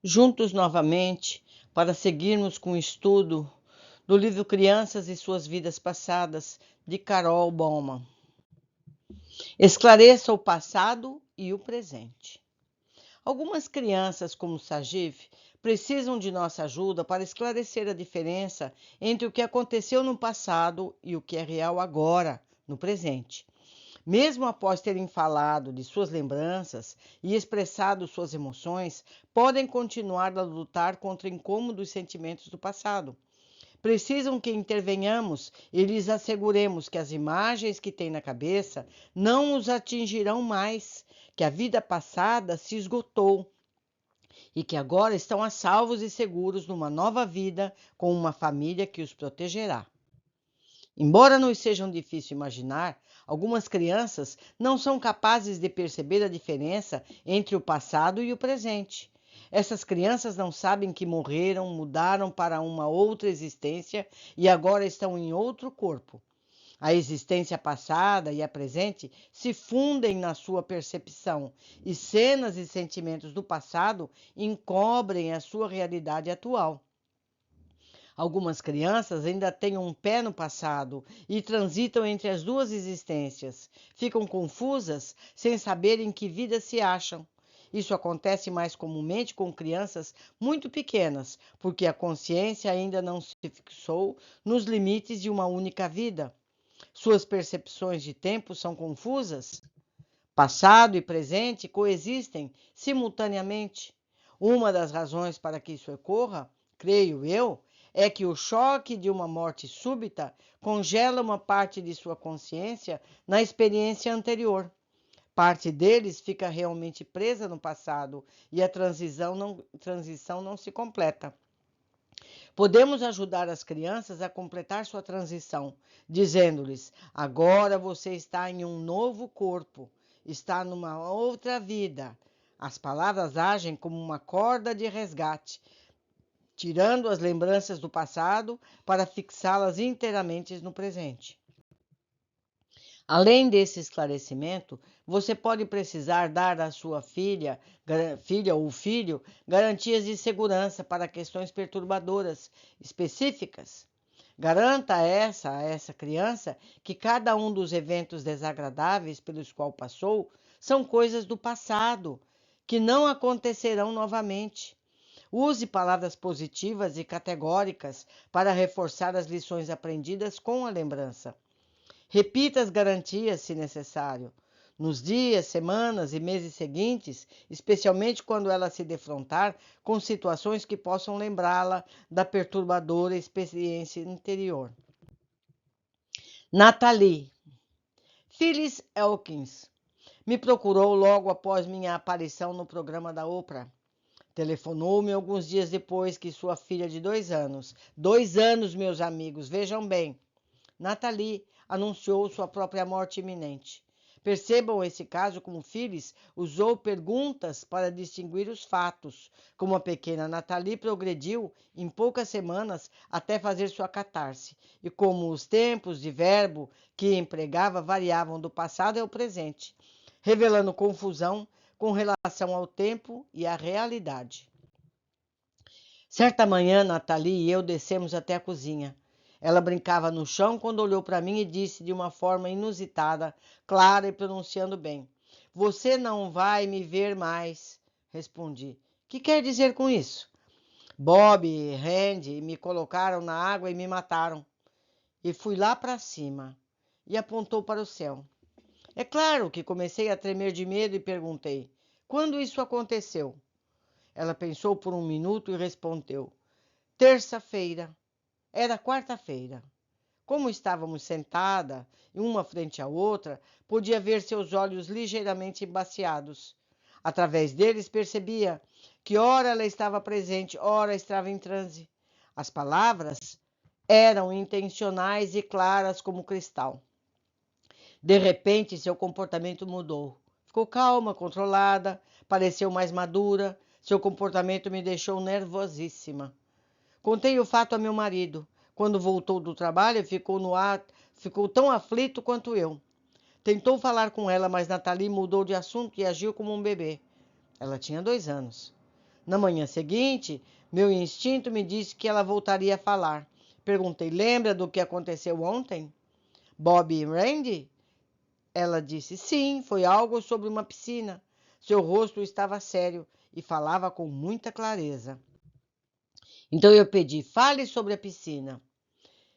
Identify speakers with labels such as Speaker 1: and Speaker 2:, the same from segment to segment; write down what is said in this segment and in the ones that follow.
Speaker 1: juntos novamente para seguirmos com o estudo do livro Crianças e Suas Vidas Passadas, de Carol Bauman. Esclareça o passado e o presente. Algumas crianças, como Sajiv, precisam de nossa ajuda para esclarecer a diferença entre o que aconteceu no passado e o que é real agora, no presente. Mesmo após terem falado de suas lembranças e expressado suas emoções, podem continuar a lutar contra incômodos sentimentos do passado. Precisam que intervenhamos e lhes asseguremos que as imagens que têm na cabeça não os atingirão mais, que a vida passada se esgotou e que agora estão a salvos e seguros numa nova vida com uma família que os protegerá. Embora nos seja difícil imaginar, algumas crianças não são capazes de perceber a diferença entre o passado e o presente. Essas crianças não sabem que morreram, mudaram para uma outra existência e agora estão em outro corpo. A existência passada e a presente se fundem na sua percepção, e cenas e sentimentos do passado encobrem a sua realidade atual. Algumas crianças ainda têm um pé no passado e transitam entre as duas existências. Ficam confusas sem saber em que vida se acham. Isso acontece mais comumente com crianças muito pequenas, porque a consciência ainda não se fixou nos limites de uma única vida. Suas percepções de tempo são confusas. Passado e presente coexistem simultaneamente. Uma das razões para que isso ocorra, creio eu, é que o choque de uma morte súbita congela uma parte de sua consciência na experiência anterior. Parte deles fica realmente presa no passado e a transição não se completa. Podemos ajudar as crianças a completar sua transição, dizendo-lhes: agora você está em um novo corpo, está numa outra vida. As palavras agem como uma corda de resgate, tirando as lembranças do passado para fixá-las inteiramente no presente. Além desse esclarecimento, você pode precisar dar à sua filha ou filho, garantias de segurança para questões perturbadoras específicas. Garanta a essa criança que cada um dos eventos desagradáveis pelos quais passou são coisas do passado, que não acontecerão novamente. Use palavras positivas e categóricas para reforçar as lições aprendidas com a lembrança. Repita as garantias, se necessário, nos dias, semanas e meses seguintes, especialmente quando ela se defrontar com situações que possam lembrá-la da perturbadora experiência anterior. Nathalie. Phyllis Elkins me procurou logo após minha aparição no programa da Oprah. Telefonou-me alguns dias depois que sua filha de 2 anos, 2 anos, meus amigos, vejam bem, Nathalie anunciou sua própria morte iminente. Percebam esse caso como Phyllis usou perguntas para distinguir os fatos, como a pequena Nathalie progrediu em poucas semanas até fazer sua catarse, e como os tempos de verbo que empregava variavam do passado ao presente, revelando confusão com relação ao tempo e à realidade. Certa manhã, Nathalie e eu descemos até a cozinha. Ela brincava no chão quando olhou para mim e disse de uma forma inusitada, clara e pronunciando bem: Você não vai me ver mais. Respondi: Que quer dizer com isso? Bob e Randy me colocaram na água e me mataram. E fui lá para cima. E apontou para o céu. É claro que comecei a tremer de medo e perguntei: Quando isso aconteceu? Ela pensou por um minuto e respondeu: Terça-feira. Era quarta-feira. Como estávamos sentada, uma frente à outra, podia ver seus olhos ligeiramente embaciados. Através deles percebia que ora ela estava presente, ora estava em transe. As palavras eram intencionais e claras como cristal. De repente, seu comportamento mudou. Ficou calma, controlada, pareceu mais madura. Seu comportamento me deixou nervosíssima. Contei o fato a meu marido. Quando voltou do trabalho, ficou tão aflito quanto eu. Tentou falar com ela, mas Nathalie mudou de assunto e agiu como um bebê. Ela tinha 2 anos. Na manhã seguinte, meu instinto me disse que ela voltaria a falar. Perguntei: lembra do que aconteceu ontem? Bob e Randy? Ela disse: sim, foi algo sobre uma piscina. Seu rosto estava sério e falava com muita clareza. Então eu pedi: fale sobre a piscina.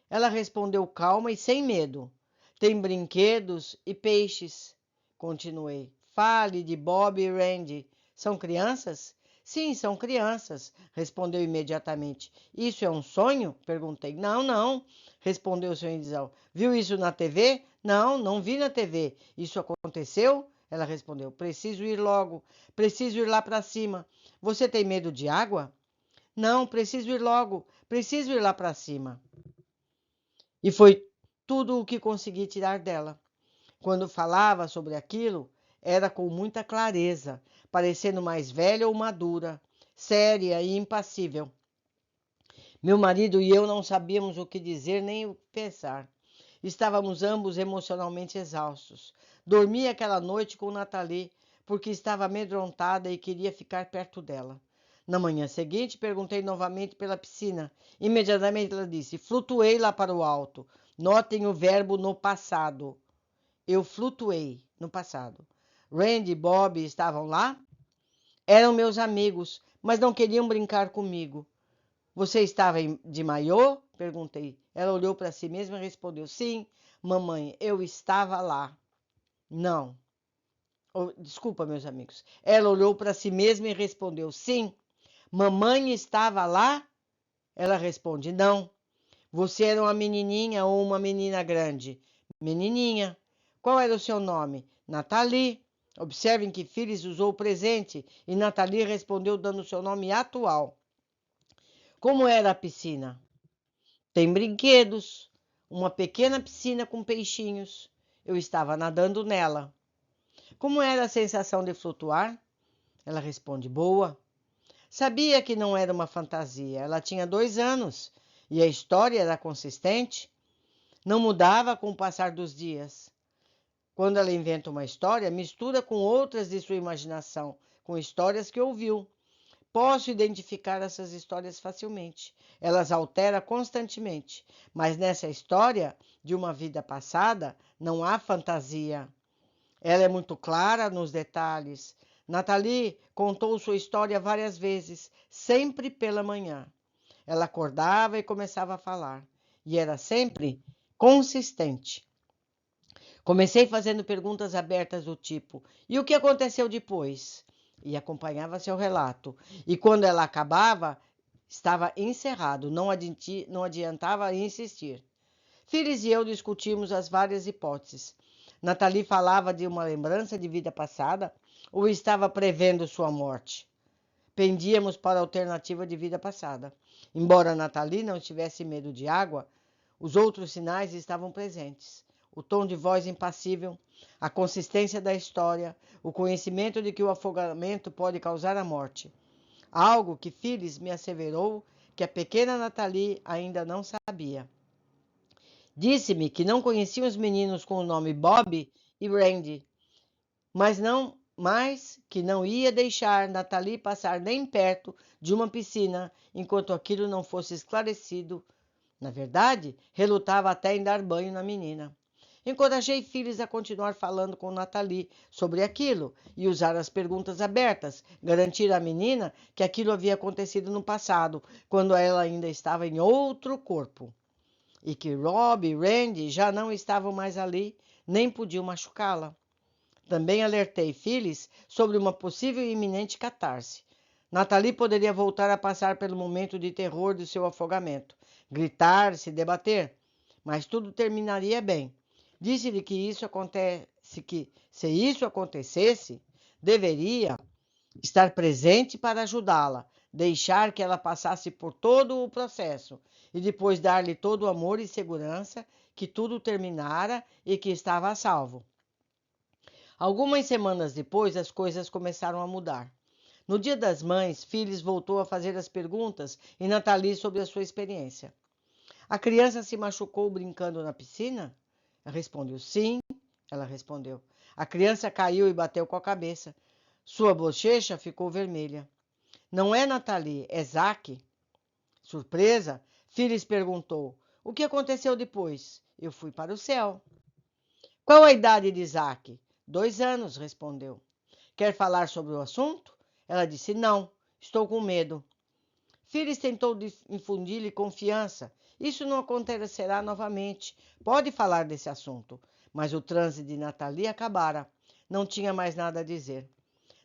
Speaker 1: Ela respondeu calma e sem medo. Tem brinquedos e peixes. Continuei. Fale de Bob e Randy. São crianças? Sim, são crianças, respondeu imediatamente. Isso é um sonho? Perguntei. Não, não, respondeu o Sr. Indizal. Viu isso na TV? Não, não vi na TV. Isso aconteceu? Ela respondeu. Preciso ir logo. Preciso ir lá para cima. Você tem medo de água? Não, preciso ir logo. Preciso ir lá para cima. E foi tudo o que consegui tirar dela. Quando falava sobre aquilo, era com muita clareza, parecendo mais velha ou madura, séria e impassível. Meu marido e eu não sabíamos o que dizer nem o que pensar. Estávamos ambos emocionalmente exaustos. Dormi aquela noite com Nathalie, porque estava amedrontada e queria ficar perto dela. Na manhã seguinte, perguntei novamente pela piscina. Imediatamente ela disse: flutuei lá para o alto. Notem o verbo no passado. Eu flutuei no passado. Randy e Bob estavam lá? Eram meus amigos, mas não queriam brincar comigo. Você estava de maiô? Perguntei. Ela olhou para si mesma e respondeu: sim, mamãe, eu estava lá. Não. Desculpa, meus amigos. Ela olhou para si mesma e respondeu: sim, mamãe estava lá? Ela responde: não. Você era uma menininha ou uma menina grande? Menininha. Qual era o seu nome? Nathalie. Observem que Phyllis usou o presente e Nathalie respondeu dando seu nome atual. Como era a piscina? Tem brinquedos. Uma pequena piscina com peixinhos. Eu estava nadando nela. Como era a sensação de flutuar? Ela responde: boa. Sabia que não era uma fantasia. Ela tinha 2 anos e a história era consistente. Não mudava com o passar dos dias. Quando ela inventa uma história, mistura com outras de sua imaginação, com histórias que ouviu. Posso identificar essas histórias facilmente. Elas altera constantemente, mas nessa história de uma vida passada não há fantasia. Ela é muito clara nos detalhes. Nathalie contou sua história várias vezes, sempre pela manhã. Ela acordava e começava a falar, e era sempre consistente. Comecei fazendo perguntas abertas do tipo: e o que aconteceu depois? E acompanhava seu relato. E quando ela acabava, estava encerrado, não adiantava insistir. Phyllis e eu discutimos as várias hipóteses. Nathalie falava de uma lembrança de vida passada ou estava prevendo sua morte. Pendíamos para a alternativa de vida passada. Embora Nathalie não tivesse medo de água, os outros sinais estavam presentes. O tom de voz impassível, a consistência da história, o conhecimento de que o afogamento pode causar a morte. Algo que Phyllis me asseverou que a pequena Nathalie ainda não sabia. Disse-me que não conhecia os meninos com o nome Bob e Randy, mas que não ia deixar Nathalie passar nem perto de uma piscina enquanto aquilo não fosse esclarecido. Na verdade, relutava até em dar banho na menina. Encorajei Phyllis a continuar falando com Nathalie sobre aquilo e usar as perguntas abertas, garantir à menina que aquilo havia acontecido no passado, quando ela ainda estava em outro corpo, e que Rob e Randy já não estavam mais ali, nem podiam machucá-la. Também alertei Phyllis sobre uma possível e iminente catarse. Nathalie poderia voltar a passar pelo momento de terror de seu afogamento, gritar, se debater, mas tudo terminaria bem. Disse-lhe que se isso acontecesse, deveria estar presente para ajudá-la, deixar que ela passasse por todo o processo e depois dar-lhe todo o amor e segurança, que tudo terminara e que estava a salvo. Algumas semanas depois, as coisas começaram a mudar. No Dia das Mães, Phyllis voltou a fazer as perguntas e Nathalie sobre a sua experiência. A criança se machucou brincando na piscina? Ela respondeu sim. Ela respondeu. A criança caiu e bateu com a cabeça. Sua bochecha ficou vermelha. Não é Nathalie, é Zaque. Surpresa, Phyllis perguntou. O que aconteceu depois? Eu fui para o céu. Qual a idade de Zaque? 2 anos, respondeu. Quer falar sobre o assunto? Ela disse, não, estou com medo. Phyllis tentou infundir-lhe confiança. Isso não acontecerá novamente. Pode falar desse assunto. Mas o transe de Nathalie acabara. Não tinha mais nada a dizer.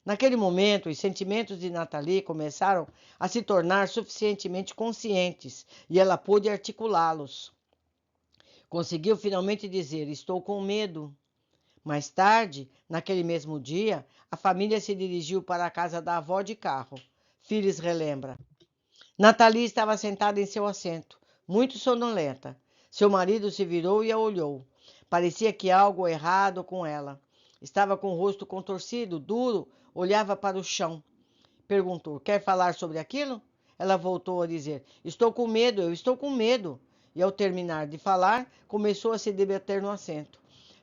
Speaker 1: Naquele momento, os sentimentos de Nathalie começaram a se tornar suficientemente conscientes e ela pôde articulá-los. Conseguiu finalmente dizer: estou com medo. Mais tarde, naquele mesmo dia, a família se dirigiu para a casa da avó de carro. Phyllis relembra. Nathalie estava sentada em seu assento, muito sonolenta. Seu marido se virou e a olhou. Parecia que algo errado com ela. Estava com o rosto contorcido, duro, olhava para o chão. Perguntou: quer falar sobre aquilo? Ela voltou a dizer: estou com medo, eu estou com medo. E ao terminar de falar, começou a se debater no assento.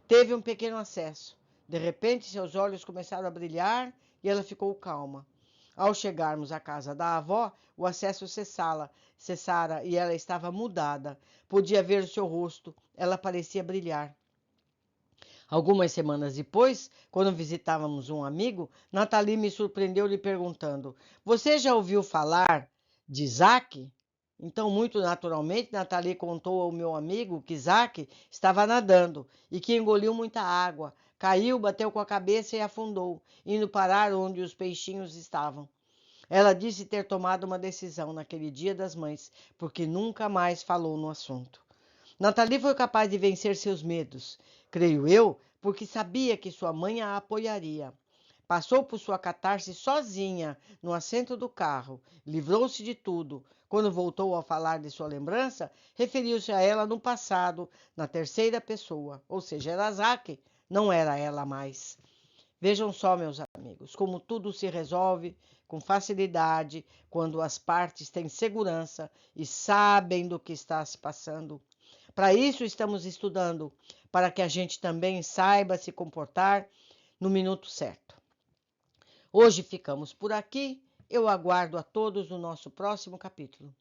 Speaker 1: Teve um pequeno acesso. De repente, seus olhos começaram a brilhar e ela ficou calma. Ao chegarmos à casa da avó, o acesso cessara e ela estava mudada. Podia ver o seu rosto, ela parecia brilhar. Algumas semanas depois, quando visitávamos um amigo, Nathalie me surpreendeu lhe perguntando: você já ouviu falar de Isaac? Então, muito naturalmente, Nathalie contou ao meu amigo que Isaac estava nadando e que engoliu muita água, caiu, bateu com a cabeça e afundou, indo parar onde os peixinhos estavam. Ela disse ter tomado uma decisão naquele Dia das Mães, porque nunca mais falou no assunto. Nathalie foi capaz de vencer seus medos, creio eu, porque sabia que sua mãe a apoiaria. Passou por sua catarse sozinha no assento do carro, livrou-se de tudo. Quando voltou a falar de sua lembrança, referiu-se a ela no passado, na terceira pessoa, ou seja, era Zaque, não era ela mais. Vejam só, meus amigos, como tudo se resolve com facilidade quando as partes têm segurança e sabem do que está se passando. Para isso estamos estudando, para que a gente também saiba se comportar no minuto certo. Hoje ficamos por aqui. Eu aguardo a todos no nosso próximo capítulo.